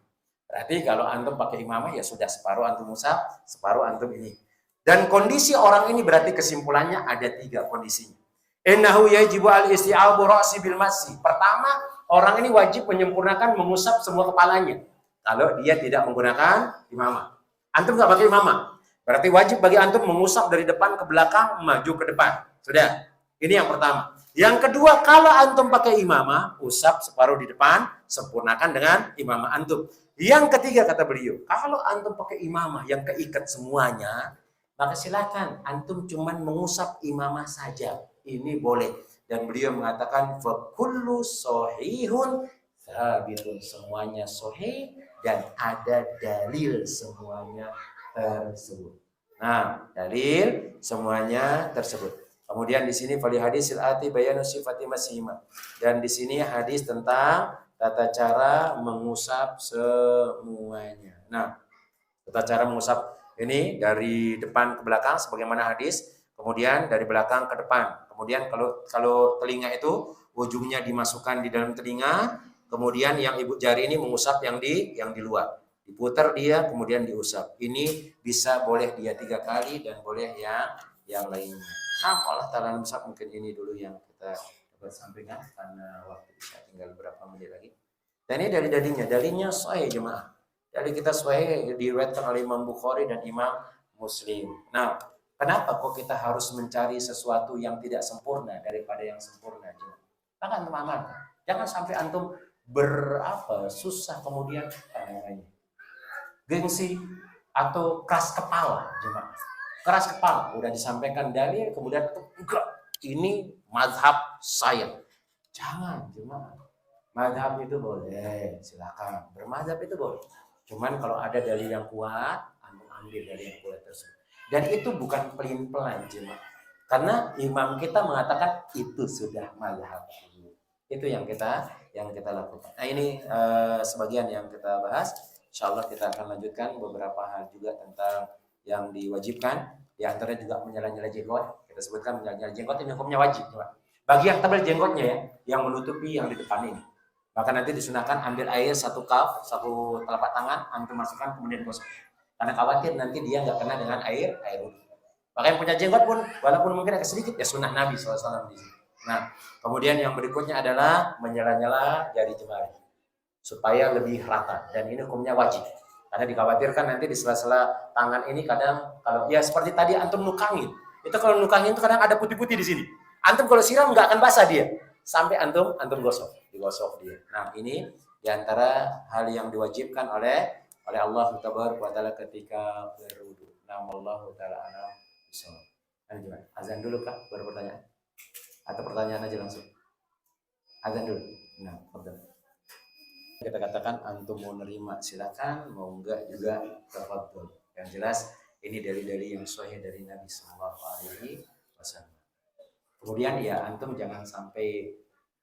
Speaker 2: Berarti kalau antum pakai imamah ya sudah separuh antum usap, separuh antum ini. Dan kondisi orang ini berarti kesimpulannya ada 3 kondisinya. Innahu yajibu al-isti'abu ra'si bil masi. Pertama, orang ini wajib menyempurnakan mengusap semua kepalanya. Kalau dia tidak menggunakan imamah. Antum nggak pakai imamah, berarti wajib bagi antum mengusap dari depan ke belakang, maju ke depan. Sudah. Ini yang pertama. Yang kedua, kalau antum pakai imamah, usap separuh di depan, sempurnakan dengan imamah antum. Yang ketiga kata beliau, kalau antum pakai imamah yang keikat semuanya, maka silakan antum cuman mengusap imamah saja. Ini boleh. Dan beliau mengatakan fa kullu sahihun sabitun, semuanya sahih dan ada dalil semuanya tersebut. Nah, dalil semuanya tersebut. Kemudian di sini fali hadisil ati bayanu sifati masihima. Dan di sini hadis tentang tata cara mengusap semuanya. Nah, tata cara mengusap ini dari depan ke belakang sebagaimana hadis, kemudian dari belakang ke depan. Kemudian kalau telinga itu ujungnya dimasukkan di dalam telinga, kemudian yang ibu jari ini mengusap yang di luar. Diputar dia kemudian diusap. Ini bisa boleh dia 3 kali dan boleh yang lainnya. Nah, Allah Ta'ala musab mungkin ini dulu yang kita dapat sampaikan karena waktu kita tinggal beberapa menit lagi. Dan ini dari dalilnya sahih jemaah. Dari kita sahih diriwayatkan oleh Imam Bukhari dan Imam Muslim. Nah, kenapa kok kita harus mencari sesuatu yang tidak sempurna daripada yang sempurna jemaah? Maka antum amalkan. Jangan sampai antum susah kemudian gengsi atau keras kepala jemaah. Keras kepala, udah disampaikan dalil, kemudian enggak, ini mazhab saya. Jangan, jemaah. Mazhab itu boleh, silakan. Bermazhab itu boleh. Cuman kalau ada dalil yang kuat, ambil dalil yang kuat tersebut. Dan itu bukan pelin-pelan, jemaah. Karena imam kita mengatakan itu sudah mazhab. Itu yang kita lakukan. Nah, ini sebagian yang kita bahas. Insyaallah kita akan lanjutkan beberapa hal juga tentang yang diwajibkan, di antaranya juga menyela-nyela jenggot. Kita sebutkan menyela-nyela jenggot ini hukumnya wajib, coba. Bagi yang tebal jenggotnya ya, yang menutupi yang di depan ini. Maka nanti disunahkan ambil air 1 cup, 1 telapak tangan, antum masukkan kemudian gosok. Karena khawatir nanti dia nggak kena dengan air wudhu. Maka yang punya jenggot pun, walaupun mungkin agak sedikit, ya sunnah Nabi SAW di sini. Nah, kemudian yang berikutnya adalah menyela-nyela jari jemari supaya lebih rata, dan ini hukumnya wajib. Karena dikhawatirkan nanti di sela-sela tangan ini kadang kalau ya seperti tadi antum nukangin. Itu kalau nukangin itu kadang ada putih-putih di sini. Antum kalau siram nggak akan basah dia. Sampai antum digosok dia. Nah, ini diantara hal yang diwajibkan oleh Allah Tabaraka wa Ta'ala ketika berwudu. Nah, wallahu ta'ala a'lam bishawab. Azan dulu Kak, baru pertanyaan. Atau pertanyaan aja langsung. Azan dulu. Nah, betul. Kita katakan antum mau nerima silakan, mau enggak juga tafadhol. Yang jelas ini dari yang sahih dari Nabi Sallallahu Alaihi Wasallam. Kemudian ya antum jangan sampai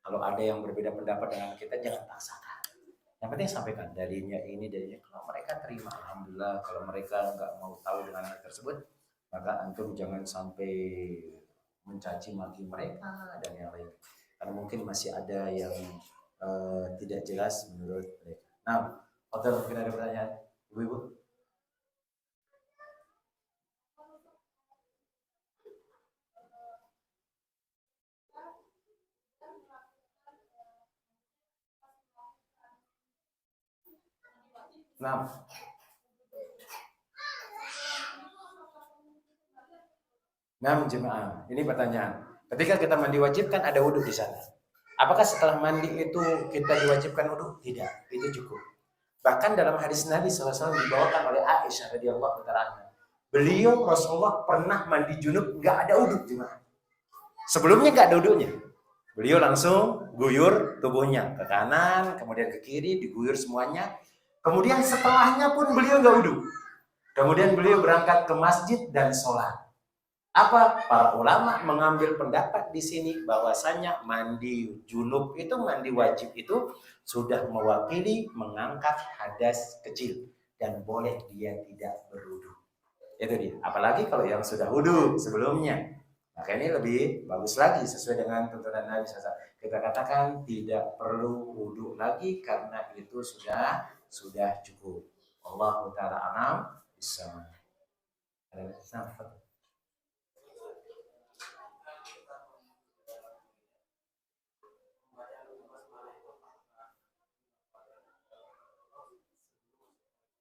Speaker 2: kalau ada yang berbeda pendapat dengan kita jangan paksakan. Yang penting sampaikan darinya ini darinya. Kalau mereka terima alhamdulillah, kalau mereka enggak mau tahu dengan hal tersebut maka antum jangan sampai mencaci maki mereka dan yang lain. Karena mungkin masih ada yang tidak jelas menurut mereka. Nah, hotel mungkin ada pertanyaan, ibu-ibu? Nah, Nah, jemaah, ini pertanyaan. Ketika kita mandi wajib kan ada wudhu di sana. Apakah setelah mandi itu kita diwajibkan wudhu? Tidak, itu cukup. Bahkan dalam hadis Nabi SAW dibawakan oleh Aisyah radhiyallahu taala. Beliau Rasulullah pernah mandi junub nggak ada wudhu, jemaah. Sebelumnya nggak ada wudhunya. Beliau langsung guyur tubuhnya ke kanan, kemudian ke kiri, diguyur semuanya. Kemudian setelahnya pun beliau nggak wudhu. Kemudian beliau berangkat ke masjid dan sholat. Apa? Para ulama mengambil pendapat di sini bahwasanya mandi junub itu, mandi wajib itu sudah mewakili mengangkat hadas kecil dan boleh dia tidak berwudu. Itu dia. Apalagi kalau yang sudah wudu sebelumnya. Maka ini lebih bagus lagi sesuai dengan tuntunan Nabi SAW. Kita katakan tidak perlu wudu lagi karena itu sudah cukup. Allah Ta'ala alam bisa.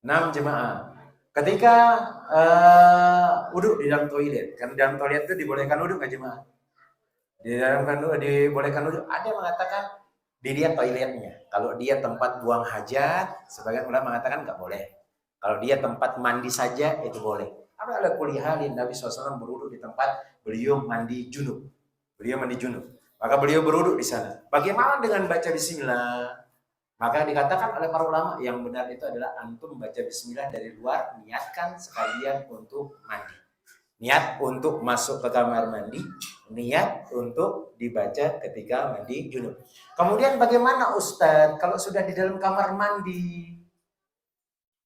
Speaker 2: Enam jemaah. Ketika wudhu di dalam toilet, kan dalam toilet itu dibolehkan wudhu nggak jemaah? Di dalam dibolehkan wudhu. Ada yang mengatakan dilihat toiletnya. Kalau dia tempat buang hajat, sebagian ulama mengatakan nggak boleh. Kalau dia tempat mandi saja itu boleh. Apa ada kulihalin Nabi SAW berwudhu di tempat beliau mandi junub. Beliau mandi junub. Maka beliau berwudhu di sana. Bagaimana dengan baca bismillah? Maka dikatakan oleh para ulama yang benar itu adalah antum baca bismillah dari luar, niatkan sekalian untuk mandi. Niat untuk masuk ke kamar mandi, niat untuk dibaca ketika mandi junub. Kemudian bagaimana Ustadz kalau sudah di dalam kamar mandi?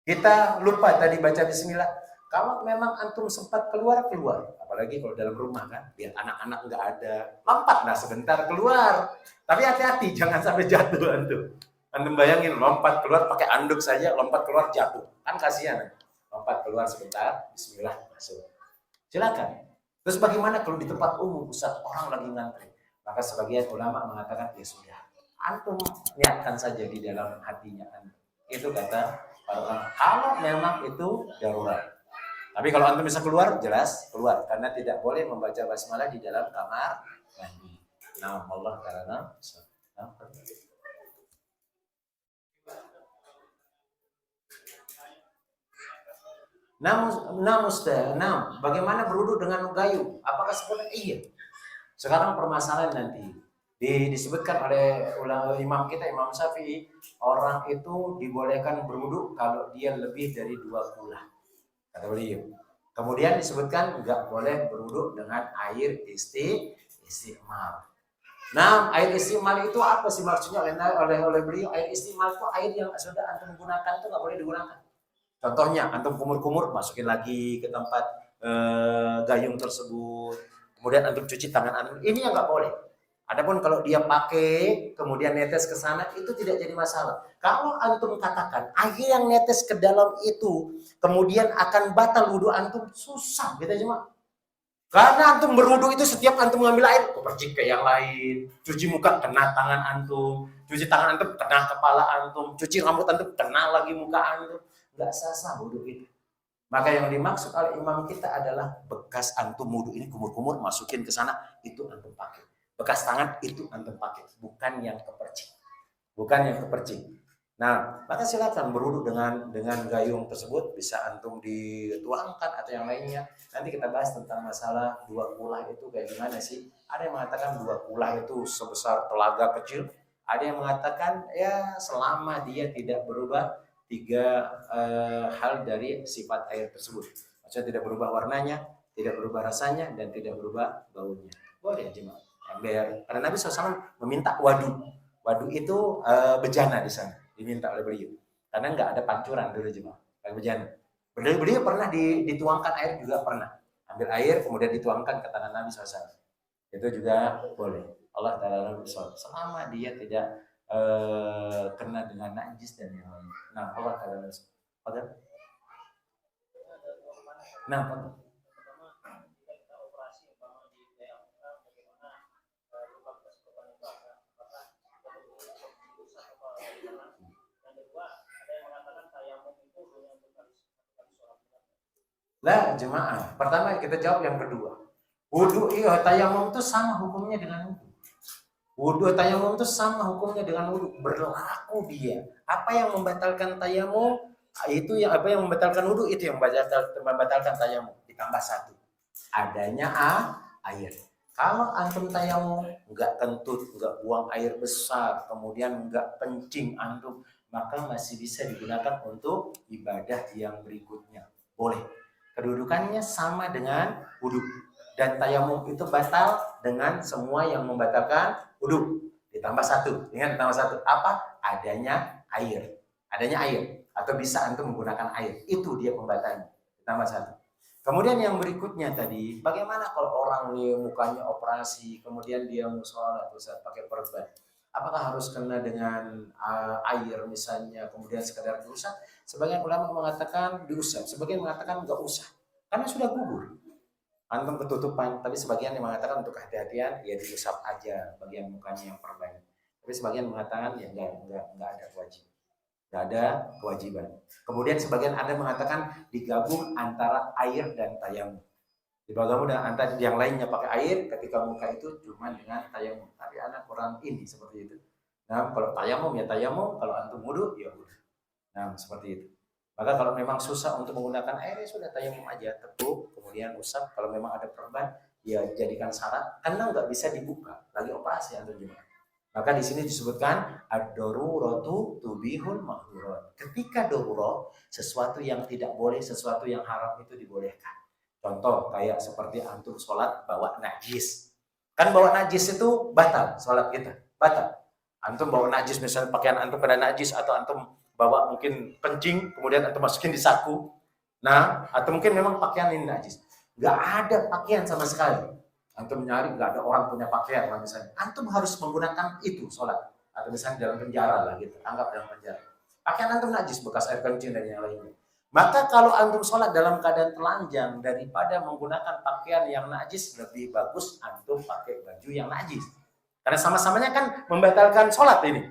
Speaker 2: Kita lupa tadi baca bismillah. Kalau memang antum sempat keluar, apalagi kalau dalam rumah kan, biar anak-anak nggak ada, lompatlah sebentar keluar. Tapi hati-hati jangan sampai jatuh antum. Antum bayangin lompat keluar pakai anduk saja, lompat keluar jatuh. Kan kasihan. Lompat keluar sebentar, bismillah masuk. Silakan. Terus bagaimana kalau di tempat umum, Ustaz, orang lagi ngantri? Maka sebagian ulama mengatakan ya sudah. Antum niatkan saja di dalam hatinya antum. Itu kata para ulama. Kalau memang itu darurat. Tapi kalau antum bisa keluar, jelas keluar. Karena tidak boleh membaca basmalah di dalam kamar mandi. Nah, Allah karena bagaimana berwudu dengan gayung? Apakah sebenarnya iya? Sekarang permasalahan nanti disebutkan oleh imam kita, Imam Syafi'i, orang itu dibolehkan berwudu kalau dia lebih dari 2 kula, kata beliau. Kemudian disebutkan nggak boleh berwudu dengan air istimal. Nah, air istimal itu apa sih maksudnya oleh beliau? Air istimal itu air yang sudah antum gunakan itu nggak boleh digunakan. Contohnya, antum kumur-kumur, masukin lagi ke tempat gayung tersebut. Kemudian antum cuci tangan antum. Ini yang nggak boleh. Adapun kalau dia pakai, kemudian netes ke sana, itu tidak jadi masalah. Kalau antum katakan, air yang netes ke dalam itu, kemudian akan batal wudhu antum, susah gitu cuma. Karena antum berwudhu itu setiap antum ngambil air, pergi ke yang lain. Cuci muka, kena tangan antum. Cuci tangan antum, kena kepala antum. Cuci rambut antum, kena lagi muka antum. Nggak sah wudhu itu. Maka yang dimaksud oleh imam kita adalah bekas antum wudhu ini kumur-kumur masukin ke sana, itu antum pakai. Bekas tangan itu antum pakai, bukan yang kepercik. Nah, maka silakan berwudhu dengan gayung tersebut, bisa antum dituangkan atau yang lainnya. Nanti kita bahas tentang masalah 2 kula itu kayak gimana sih. Ada yang mengatakan 2 kula itu sebesar telaga kecil. Ada yang mengatakan ya selama dia tidak berubah 3 hal dari sifat air tersebut. Maksudnya tidak berubah warnanya, tidak berubah rasanya, dan tidak berubah baunya. Boleh jemaah. Ember. Karena Nabi SAW meminta wadu. Wadu itu bejana di sana, diminta oleh beliau. Karena nggak ada pancuran dulu jemaah. Kayak bejana. Beliau pernah dituangkan air juga pernah. Ambil air kemudian dituangkan ke tangan Nabi SAW. Itu juga boleh. Allah Ta'ala selama dia tidak kena dengan najis dan yang lain. Nah, Allah Ta'ala pada. Nah, lah jemaah. Pertama kita jawab yang kedua. Wudu iya tayamum itu sama hukumnya dengan wudu. Wudu tayamum itu sama hukumnya dengan wudu, berlaku dia. Apa yang membatalkan tayamum itu yang apa yang membatalkan wudu itu yang membatalkan tayamum, ditambah satu adanya air. Kalau antum tayamum nggak kentut, nggak buang air besar, kemudian nggak kencing antum, maka masih bisa digunakan untuk ibadah yang berikutnya. Boleh. Kedudukannya sama dengan wudhu. Dan tayamum itu batal dengan semua yang membatalkan wudhu. Ditambah satu. Ingat ditambah satu. Apa? Adanya air. Adanya air. Atau bisa antum menggunakan air. Itu dia pembatalnya. Ditambah satu. Kemudian yang berikutnya tadi, bagaimana kalau orang nih mukanya operasi, kemudian dia mau sholat, Ustaz, pakai perban. Apakah harus kena dengan air misalnya, kemudian sekedar diusap? Sebagian ulama mengatakan diusap, sebagian mengatakan nggak usah, karena sudah gugur. Antum ketutupan, tapi sebagian yang mengatakan untuk kehati-hatian, ya diusap aja bagian mukanya yang perban. Tapi sebagian mengatakan ya nggak ada wajib. Tidak ada kewajiban. Kemudian sebagian ada mengatakan digabung antara air dan tayamum. Digabung dengan antara yang lainnya pakai air, ketika muka itu cuma dengan tayamum. Tapi anak kurang ini seperti itu. Nah, kalau tayamum ya tayamum, kalau antum wudu ya wudu. Nah, seperti itu. Maka kalau memang susah untuk menggunakan air, ya sudah tayamum aja, tepuk, kemudian usap. Kalau memang ada perban, ya jadikan syarat. Karena nggak bisa dibuka, lagi operasi antum gimana? Maka di sini disebutkan ad-daruratu tubihul mahdurat. Ketika darurat, sesuatu yang tidak boleh, sesuatu yang haram itu dibolehkan. Contoh kayak seperti antum sholat bawa najis. Kan bawa najis itu batal sholat kita, batal. Antum bawa najis misalnya pakaian antum pada najis atau antum bawa mungkin kencing kemudian antum masukin di saku. Nah, atau mungkin memang pakaian ini najis. Gak ada pakaian sama sekali. Antum nyari nggak ada orang punya pakaian misalnya, antum harus menggunakan itu sholat atau misalnya dalam penjara lah gitu, anggap dalam penjara pakaian antum najis bekas air kencing dan yang lainnya, maka kalau antum sholat dalam keadaan telanjang daripada menggunakan pakaian yang najis, lebih bagus antum pakai baju yang najis karena sama-samanya kan membatalkan sholat ini.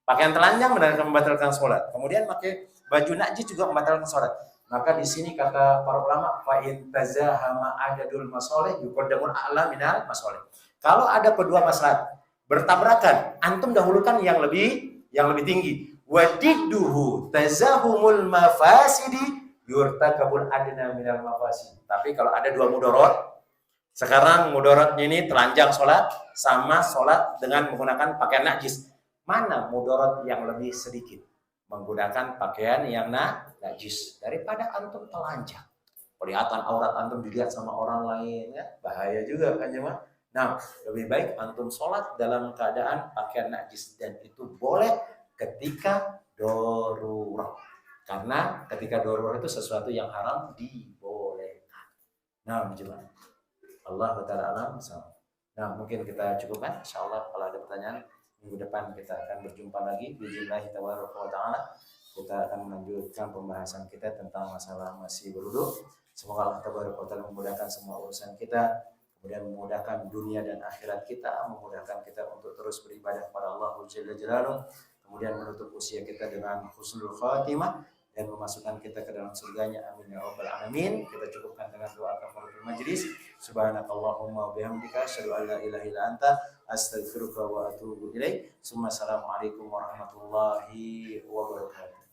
Speaker 2: Pakaian telanjang membatalkan sholat, kemudian pakai baju najis juga membatalkan sholat. Maka di sini kata para ulama, fa in tazahama adadul masalih yuqaddamul a'la minal masalih. Kalau ada kedua maslahat bertabrakan, antum dahulukan yang lebih tinggi. Wa didduhu tazahumul mafasidi yurtakabul adna minal mafasid. Tapi kalau ada dua mudarat, sekarang mudaratnya ini telanjang sholat sama sholat dengan menggunakan pakaian najis. Mana mudarat yang lebih sedikit? Menggunakan pakaian yang najis daripada antum telanjang, kelihatan aurat antum dilihat sama orang lain, ya bahaya juga kan jemaah. Nah, lebih baik antum sholat dalam keadaan pakaian najis, dan itu boleh ketika darurat, karena ketika darurat itu sesuatu yang haram dibolehkan. Nah, jemaah, Allah taala alam. Nah, mungkin kita cukupkan, insyaallah kalau ada pertanyaan minggu depan kita akan berjumpa lagi billahi taala. Kita akan melanjutkan pembahasan kita tentang masalah masih berwudu. Semoga Allah taala memudahkan semua urusan kita, kemudian memudahkan dunia dan akhirat kita, memudahkan kita untuk terus beribadah kepada Allah Jalla Jalaluhu, kemudian menutup usia kita dengan husnul khatimah dan memasukkan kita ke dalam surganya, amin ya rabbal alamin. Kita cukupkan dengan doa kafaratul majlis. Subhanakallahumma wa bihamdika asyhadu an la ilaha illa anta astaghfiruka wa atubu ilaik. Assalamualaikum warahmatullahi wabarakatuh.